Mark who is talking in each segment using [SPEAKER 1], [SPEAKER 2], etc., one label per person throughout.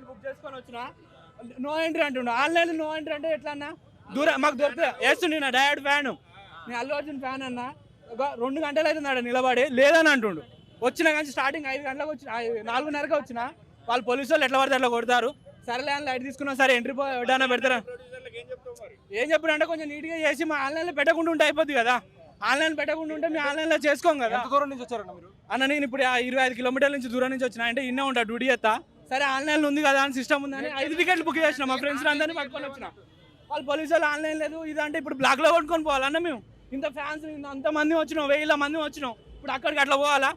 [SPEAKER 1] Book చేసుకొని వచ్చిన no entry అంటుండు. ఆన్లైన్ నో ఎంట్రీ అంటే ఎట్లా అన్న? దూరం మాకు దొరికితే వేస్తుండే. నా డైరెక్ట్ ఫ్యాన్, నేను అల్లు అర్జున్ ఫ్యాన్ అన్న. 2 గంటలు అవుతున్నాడు నిలబడి, లేదని అంటుండు. వచ్చినా కానీ స్టార్టింగ్ 5 గంటలకు వచ్చిన, 4:30కి వచ్చిన. వాళ్ళు పోలీసు వాళ్ళు ఎట్లా పడితే అట్లా కొడతారు. సరేలే అని లైట్ తీసుకున్నాం. సరే ఎంట్రీ ఎడన్నా పెడతారా? ఏం చెప్పారు అంటే కొంచెం నీట్గా చేసి మా ఆన్లైన్లో పెట్టకుండా ఉంటే అయిపోద్ది కదా. ఆన్లైన్ పెట్టకుండా ఉంటే మేము ఆన్లైన్లో చేసుకోం కదా.
[SPEAKER 2] దూరం నుంచి వచ్చారన్న మీరు?
[SPEAKER 1] అన్న నేను ఇప్పుడు 25 కిలోమీటర్ల నుంచి దూరం నుంచి వచ్చిన. అంటే ఇన్నే ఉంటా డ్యూటీ చేస్తా. సరే ఆన్లైన్లో ఉంది కదా అని సిస్టమ్ ఉందని 5 టికెట్లు బుక్ చేసిన. మా ఫ్రెండ్స్ అందరినీ పట్టుకొని వచ్చిన. వాళ్ళు పోలీసు వాళ్ళు ఆన్లైన్ లేదు ఇదంటే ఇప్పుడు బ్లాక్లో కొట్టుకొని పోవాలన్న. మేము ఇంత ఫ్యాన్స్ అంతమంది వచ్చినాం, 1000 మంది వచ్చినాం. ఇప్పుడు అక్కడికి అట్లా పోవాలా?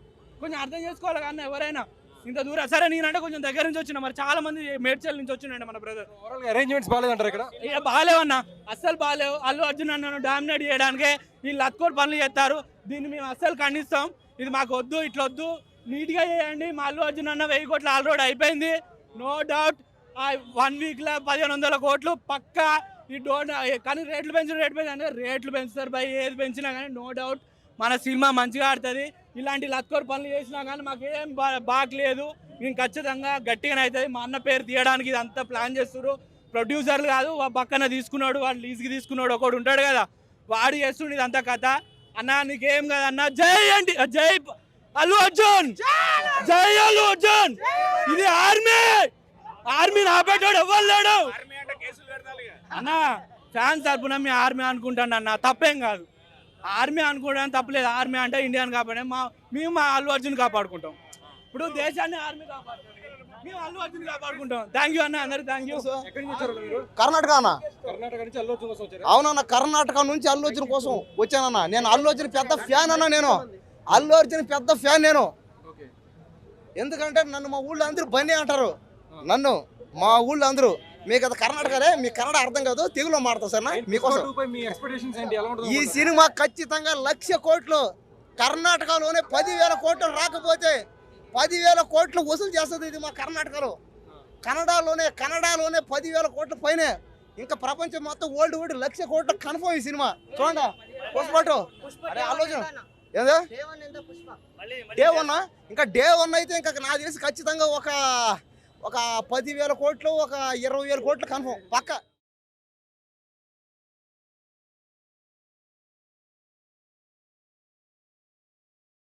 [SPEAKER 1] కొంచెం అర్థం చేసుకోవాలి కానీ ఎవరైనా ఇంత దూరం. సరే నేనంటే కొంచెం దగ్గర నుంచి వచ్చిన, మరి చాలా మంది మేడ్చల్ నుంచి వచ్చిండే మన బ్రదర్.
[SPEAKER 2] అరేంజ్మెంట్స్ బాగాలేదంటారు ఇక్కడ?
[SPEAKER 1] బాగాలేవన్నా, అస్సలు బాగాలేవు. అల్లు అర్జున్ అన్నను డామినేట్ చేయడానికే వీళ్ళు అత్కోటి పనులు చేస్తారు. దీన్ని మేము అస్సలు ఖండిస్తాం. ఇది మాకు వద్దు, ఇట్లా వద్దు, నీట్గా చేయండి. మా అల్లు అర్జున్ అన్న 1000 కోట్లు ఆల్రెడీ అయిపోయింది, నో డౌట్. 1 వీక్లో 1500 కోట్లు పక్కా. ఈ డోంట్ కానీ రేట్లు పెంచిన రేట్లు పెంచుతారు బై. ఏది పెంచినా కానీ నో డౌట్ మన సినిమా మంచిగా ఆడుతుంది. ఇలాంటి లత్కోర్ పనులు చేసినా కానీ మాకేం బాగలేదు. మేము ఖచ్చితంగా గట్టిగానే అవుతుంది. మా అన్న పేరు తీయడానికి ఇదంతా ప్లాన్ చేస్తున్నారు. ప్రొడ్యూసర్లు కాదు, పక్కన తీసుకున్నాడు, వాడు లీజ్కి తీసుకున్నాడు ఒకడు ఉంటాడు కదా, వాడు చేస్తుండే ఇదంతా కథ. అన్న నీకేం కదన్నా, జై అండి, జై అల్లు అర్జున్, జై అల్లు అర్జున్. ఇది ఆర్మీ ఆపేటాడు ఎవ్వరు లేడు అన్న. ఫ్యాన్స్ తరపున మీ ఆర్మీ అనుకుంటాను అన్న, తప్పేం కాదు. ఆర్మీ అనుకోవడానికి తప్పలేదు. ఆర్మీ అంటే ఇండియాని కాపాడే మేము మా అల్లు అర్జున్ కాపాడుకుంటాం. ఇప్పుడు దేశాన్ని ఆర్మీ కాపాడుతాం, మేము అల్లు అర్జున్ కాపాడుకుంటాం. థ్యాంక్ యూ అన్న, అందరు థ్యాంక్ యూ.
[SPEAKER 3] కర్ణాటక అన్న?
[SPEAKER 2] కర్ణాటక నుంచి అల్లు అర్జున్ కోసం వచ్చారు?
[SPEAKER 3] అవునన్న, కర్ణాటక నుంచి అల్లు అర్జున్ కోసం వచ్చానన్న. నేను అల్లు అర్జున్ పెద్ద ఫ్యాన్ అన్న. నేను అల్లు అర్జున్ పెద్ద ఫ్యాన్ నేను. ఎందుకంటే నన్ను మా ఊళ్ళో అందరూ బన్నీ అంటారు. నన్ను మా ఊళ్ళో అందరూ, మీకు అది కర్ణాటకనే, మీకు కన్నడ అర్థం కాదు, తెలుగులో మాడతా సార్ మీకోసం. ఈ సినిమా ఖచ్చితంగా 1,00,000 కోట్లు. కర్ణాటకలోనే 10,000 కోట్లు రాకపోతే 10,000 కోట్లు వసూలు చేస్తుంది ఇది మా కర్ణాటకలో. కన్నడలోనే 10,000 కోట్ల పైనే. ఇంకా ప్రపంచం మొత్తం వరల్డ్ 1,00,000 కోట్లు కన్ఫర్మ్ ఈ సినిమా. చూడండి పుష్ప, అరే ఆలోచన ఏదో డే 1. ఇంకా డే 1 అయితే ఇంకా నాకు తెలిసి ఖచ్చితంగా ఒక 10,000 కోట్లు, ఒక 20,000 కోట్లు కన్ఫర్మ్ పక్క.